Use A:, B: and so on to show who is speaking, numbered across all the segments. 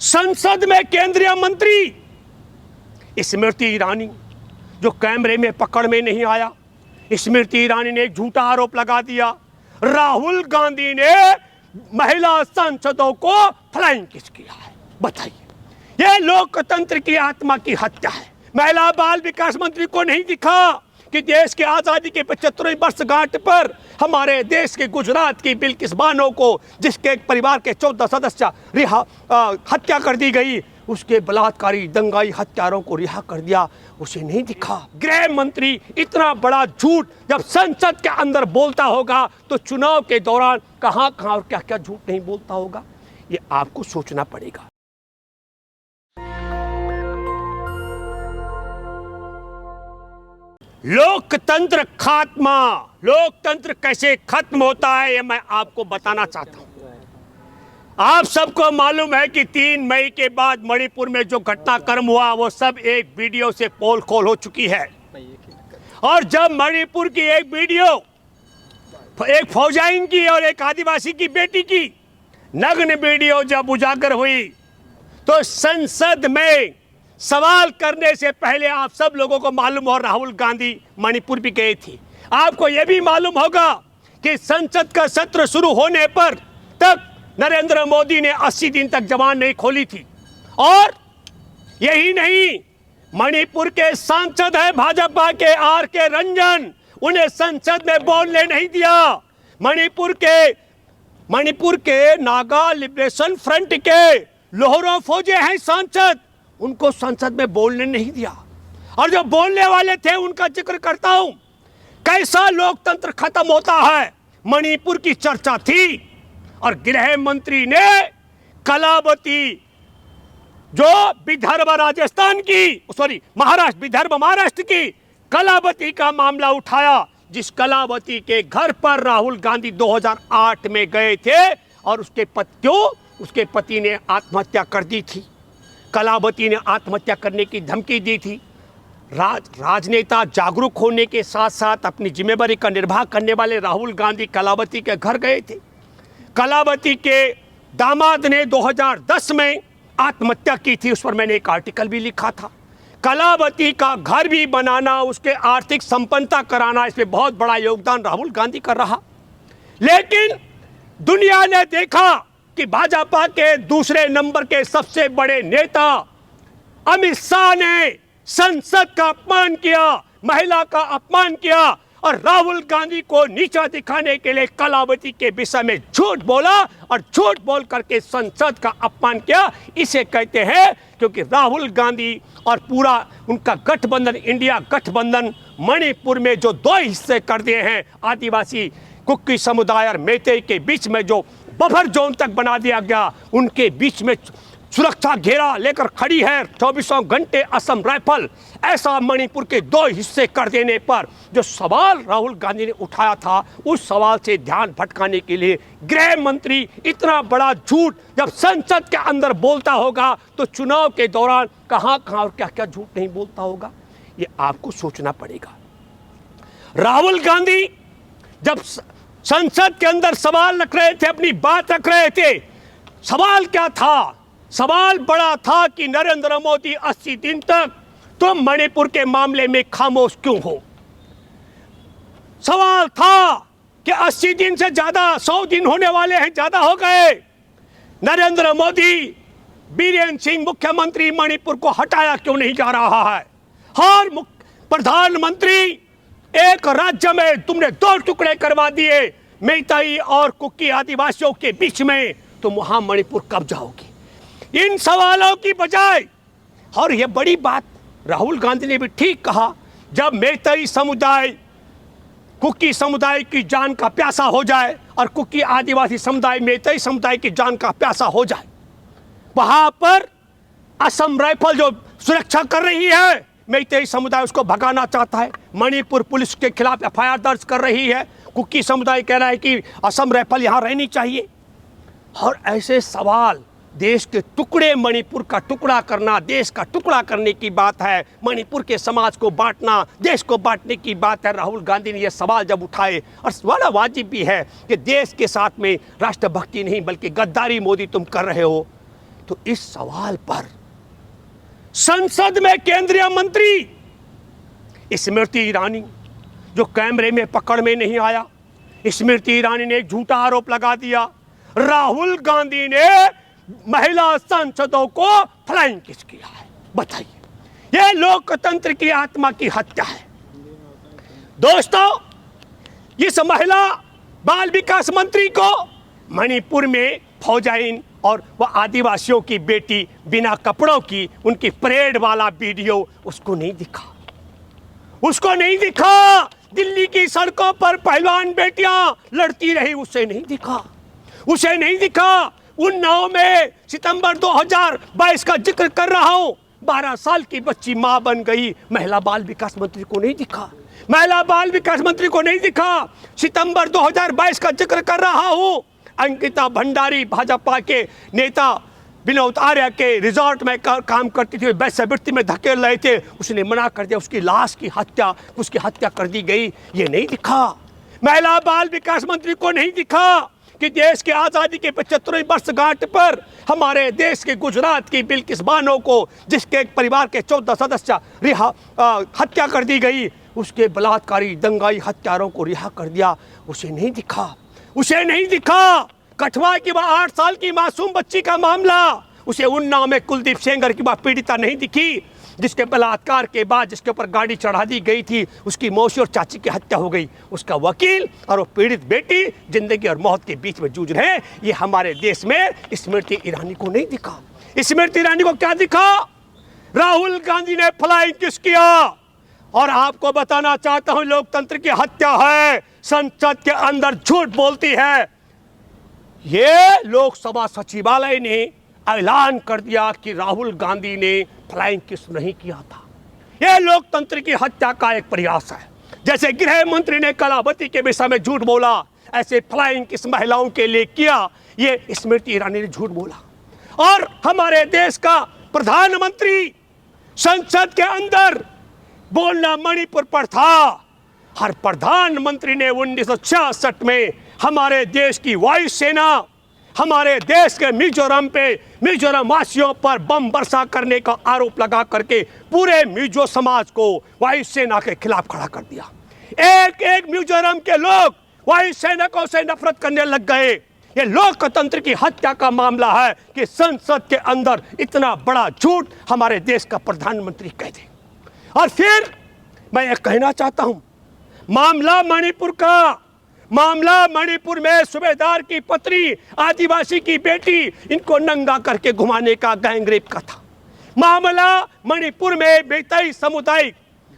A: संसद में केंद्रीय मंत्री स्मृति ईरानी जो कैमरे में पकड़ में नहीं आया, स्मृति ईरानी ने एक झूठा आरोप लगा दिया। राहुल गांधी ने महिला सांसदों को फ्लाइंग किस किया है। बताइए, यह लोकतंत्र की आत्मा की हत्या है। महिला बाल विकास मंत्री को नहीं दिखा कि देश की आज़ादी के 75वें वर्षगांठ पर हमारे देश के गुजरात की बिल्किस बानो को, जिसके परिवार के 14 सदस्य हत्या कर दी गई, उसके बलात्कारी दंगाई हत्यारों को रिहा कर दिया, उसे नहीं दिखा। गृह मंत्री इतना बड़ा झूठ जब संसद के अंदर बोलता होगा तो चुनाव के दौरान कहां और क्या क्या झूठ नहीं बोलता होगा, ये आपको सोचना पड़ेगा। लोकतंत्र खात्मा, लोकतंत्र कैसे खत्म होता है ये मैं आपको बताना चाहता हूं। आप सबको मालूम है कि 3 मई के बाद मणिपुर में जो घटनाक्रम हुआ वो सब एक वीडियो से पोल खोल हो चुकी है। और जब मणिपुर की एक वीडियो, एक फौजाइन की और एक आदिवासी की बेटी की नग्न वीडियो जब उजागर हुई तो संसद में सवाल करने से पहले आप सब लोगों को मालूम हो राहुल गांधी मणिपुर भी गए थे। आपको यह भी मालूम होगा कि संसद का सत्र शुरू होने पर तक नरेंद्र मोदी ने 80 दिन तक जबान नहीं खोली थी। और यही नहीं, मणिपुर के सांसद है भाजपा के RK रंजन, उन्हें संसद में बोलने नहीं दिया। मणिपुर के नागा लिबरेशन फ्रंट के लोहरो फौजे हैं सांसद, उनको संसद में बोलने नहीं दिया। और जो बोलने वाले थे उनका जिक्र करता हूं। कैसा लोकतंत्र खत्म होता है, मणिपुर की चर्चा थी और गृह मंत्री ने कलावती जो विदर्भ राजस्थान की, सॉरी विदर्भ महाराष्ट्र की कलावती का मामला उठाया, जिस कलावती के घर पर राहुल गांधी 2008 में गए थे और उसके पति ने आत्महत्या कर दी थी। कलावती ने आत्महत्या करने की धमकी दी थी। राजनेता जागरूक होने के साथ साथ अपनी जिम्मेदारी का निर्वाह करने वाले राहुल गांधी कलावती के घर गए थे। कलावती के दामाद ने 2010 में आत्महत्या की थी, उस पर मैंने एक आर्टिकल भी लिखा था। कलावती का घर भी बनाना, उसके आर्थिक संपन्नता कराना, इसमें बहुत बड़ा योगदान राहुल गांधी कर रहा। लेकिन दुनिया ने देखा कि भाजपा के दूसरे नंबर के सबसे बड़े नेता अमित शाह ने संसद का अपमान किया, महिला का अपमान किया और राहुल गांधी को नीचा दिखाने के लिए कलावती के विषय में झूठ बोला और झूठ बोल करके संसद का अपमान किया। इसे कहते हैं क्योंकि राहुल गांधी और पूरा उनका गठबंधन, इंडिया गठबंधन, मणिपुर में जो 2 हिस्से कर दिए हैं, आदिवासी कुकी समुदाय और मेते के बीच में जो बफर जोन तक बना दिया गया, उनके बीच में सुरक्षा घेरा लेकर खड़ी है 24 घंटे असम राइफल। ऐसा मणिपुर के 2 हिस्से कर देने पर जो सवाल राहुल गांधी ने उठाया था, उस सवाल से ध्यान भटकाने के लिए गृह मंत्री इतना बड़ा झूठ जब संसद के अंदर बोलता होगा तो चुनाव के दौरान कहां और क्या क्या झूठ नहीं बोलता होगा, ये आपको सोचना पड़ेगा। राहुल गांधी जब संसद के अंदर सवाल रख रहे थे, अपनी बात रख रहे थे, सवाल क्या था? सवाल बड़ा था कि नरेंद्र मोदी 80 दिन तक तुम मणिपुर के मामले में खामोश क्यों हो। सवाल था कि 80 दिन से ज्यादा, 100 दिन होने वाले हैं, ज्यादा हो गए, नरेंद्र मोदी बीरेन सिंह मुख्यमंत्री मणिपुर को हटाया क्यों नहीं जा रहा है। हर प्रधानमंत्री एक राज्य में तुमने 2 टुकड़े करवा दिए मेइतेई और कुकी आदिवासियों के बीच में, तुम वहां मणिपुर कब जाओगे। इन सवालों की बजाय, और यह बड़ी बात राहुल गांधी ने भी ठीक कहा, जब मेइतेई समुदाय कुकी समुदाय की जान का प्यासा हो जाए और कुकी आदिवासी समुदाय मेइतेई समुदाय की जान का प्यासा हो जाए, वहां पर असम राइफल जो सुरक्षा कर रही है, मेइतेई समुदाय उसको भगाना चाहता है। मणिपुर पुलिस के खिलाफ FIR दर्ज कर रही है। कुकी समुदाय कह रहा है कि असम राइफल यहाँ रहनी चाहिए। और ऐसे सवाल, देश के टुकड़े, मणिपुर का टुकड़ा करना, देश का टुकड़ा करने की बात है, मणिपुर के समाज को बांटना, देश को बांटने की बात है। राहुल गांधी ने यह सवाल जब उठाए, और बड़ा वाजिब भी है कि देश के साथ में राष्ट्रभक्ति नहीं बल्कि गद्दारी मोदी तुम कर रहे हो, तो इस सवाल पर संसद में केंद्रीय मंत्री स्मृति ईरानी, जो कैमरे में पकड़ में नहीं आया, स्मृति ईरानी ने एक झूठा आरोप लगा दिया, राहुल गांधी ने महिला सांसदों को फ्लाइंग किस किया है। बताइए, यह लोकतंत्र की आत्मा की हत्या है। दोस्तों, इस महिला बाल विकास मंत्री को मणिपुर में फौजाइन और वह आदिवासियों की बेटी बिना कपड़ों की उनकी परेड वाला वीडियो उसको नहीं दिखा। दिल्ली की सड़कों पर पहलवान बेटियां लड़ती रही, उसे नहीं दिखा। उन्नाव में सितंबर 2022 का जिक्र कर रहा हूं, 12 साल की बच्ची मां बन गई। महिला बाल विकास मंत्री को नहीं दिखा। सितंबर 2022 का जिक्र कर रहा हूं, अंकिता भंडारी भाजपा के नेता विनोद आर्य के रिजॉर्ट में काम करती थी, वैश्यवृत्ति में धकेल रहे थे, उसने मना कर दिया, उसकी हत्या कर दी गई। ये नहीं दिखा। महिला बाल विकास मंत्री को नहीं दिखा कि देश के आज़ादी के 75वें वर्षगांठ पर हमारे देश के गुजरात की बिल्किस बानो को, जिसके परिवार के 14 सदस्य हत्या कर दी गई, उसके बलात्कारी दंगाई हत्यारों को रिहा कर दिया। उसे नहीं दिखा। कठुआ की वह 8 साल की मासूम बच्ची का मामला, उसे उन्नाव में कुलदीप सेंगर की वह पीड़िता नहीं दिखी, जिसके बलात्कार के बाद जिसके ऊपर गाड़ी चढ़ा दी गई थी, उसकी मौसी और चाची की हत्या हो गई। उसका वकील और वो पीड़ित बेटी जिंदगी और मौत के बीच में जूझ रहे हैं। ये हमारे देश में स्मृति ईरानी को नहीं दिखा। स्मृति ईरानी को क्या दिखा? राहुल गांधी ने फ्लाइंग किस किया। और आपको बताना चाहता हूं, लोकतंत्र की हत्या है। संसद के अंदर झूठ बोलती है। ये लोकसभा सचिवालय ने ऐलान कर दिया कि राहुल गांधी ने फ्लाइंग किस नहीं किया था। यह लोकतंत्र की हत्या का एक प्रयास है। जैसे गृह मंत्री ने कलावती के विषय में झूठ बोला, ऐसे फ्लाइंग किस महिलाओं के लिए किया, ये स्मृति ईरानी ने झूठ बोला। और हमारे देश का प्रधानमंत्री संसद के अंदर बोलना मणिपुर पर था। हर प्रधानमंत्री ने 1966 में हमारे देश की वायुसेना हमारे देश के मिजोरम वासियों पर बम वर्षा करने का आरोप लगा करके पूरे मिजो समाज को वायुसेना के खिलाफ खड़ा कर दिया। एक मिजोरम के लोग वायुसेना से नफरत करने लग गए। ये लोकतंत्र की हत्या का मामला है कि संसद के अंदर इतना बड़ा झूठ हमारे देश का प्रधानमंत्री कह दे। और फिर मैं ये कहना चाहता हूं, मामला मणिपुर में सूबेदार की पत्नी, आदिवासी की बेटी, इनको नंगा करके घुमाने का गैंगरेप का था। मामला मणिपुर में बेतई समुदाय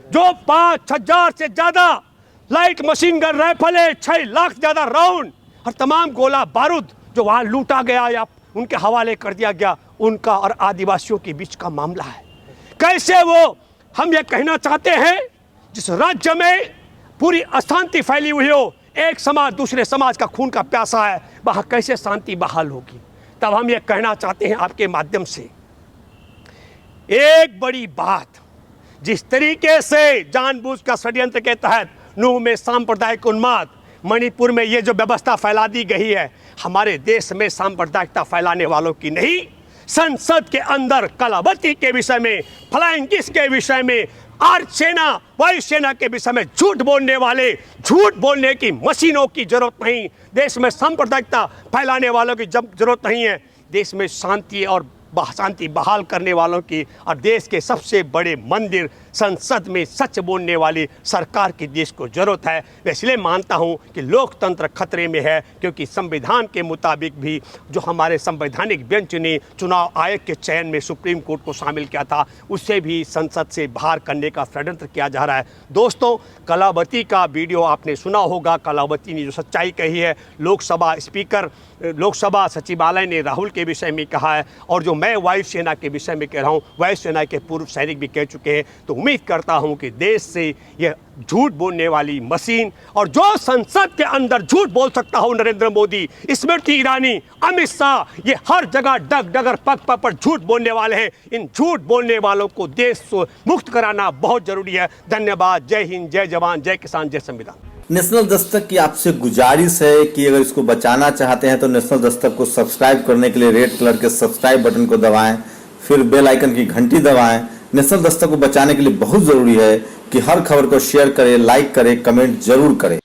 A: जो 5,000 से ज्यादा लाइट मशीन गन राइफलें, 6 लाख ज्यादा राउंड और तमाम गोला बारूद जो वहां लूटा गया या उनके हवाले कर दिया गया, उनका और आदिवासियों के बीच का मामला है। कैसे वो, हम ये कहना चाहते हैं, जिस राज्य में पूरी अशांति फैली हुई हो, एक समाज दूसरे समाज का खून का प्यासा है, वहां कैसे शांति बहाल होगी। तब हम ये कहना चाहते हैं आपके माध्यम से, एक बड़ी बात, जिस तरीके से जानबूझकर षड्यंत्र के तहत नूह में सांप्रदायिक उन्माद, मणिपुर में ये जो व्यवस्था फैला दी गई है, हमारे देश में सांप्रदायिकता फैलाने वालों की नहीं, संसद के अंदर कलावती के विषय में, फ्लाइंग किस के विषय में, अर्धसेना वायुसेना के विषय में झूठ बोलने की मशीनों की जरूरत नहीं। देश में सांप्रदायिकता फैलाने वालों की जरूरत नहीं है। देश में शांति और शांति बहाल करने वालों की और देश के सबसे बड़े मंदिर संसद में सच बोलने वाली सरकार की देश को जरूरत है। मैं इसलिए मानता हूं कि लोकतंत्र खतरे में है, क्योंकि संविधान के मुताबिक भी जो हमारे संवैधानिक बेंच ने चुनाव आयोग के चयन में सुप्रीम कोर्ट को शामिल किया था, उससे भी संसद से बाहर करने का षड्यंत्र किया जा रहा है। दोस्तों, कलावती का वीडियो आपने सुना होगा। कलावती ने जो सच्चाई कही है, लोकसभा सचिवालय ने राहुल के विषय में कहा है, और जो मैं वायुसेना के विषय में कह रहा हूँ, वायुसेना के पूर्व सैनिक भी कह चुके हैं। तो उम्मीद करता हूं कि देश से यह झूठ बोलने वाली मशीन, और जो संसद के अंदर झूठ बोल सकता हो, नरेंद्र मोदी, स्मृति ईरानी, अमित शाह, ये हर जगह डगर पग पर झूठ बोलने वाले हैं। इन झूठ बोलने वालों को देश से मुक्त कराना बहुत जरूरी है। धन्यवाद। जय हिंद, जय जवान, जय किसान, जय संविधान।
B: नेशनल दस्तक की आपसे गुजारिश है कि अगर इसको बचाना चाहते हैं तो नेशनल दस्तक को सब्सक्राइब करने के लिए रेड कलर के सब्सक्राइब बटन को दबाएं, फिर बेल आइकन की घंटी दबाएं। नेशनल दस्तक को बचाने के लिए बहुत जरूरी है कि हर खबर को शेयर करें, लाइक करें, कमेंट जरूर करें।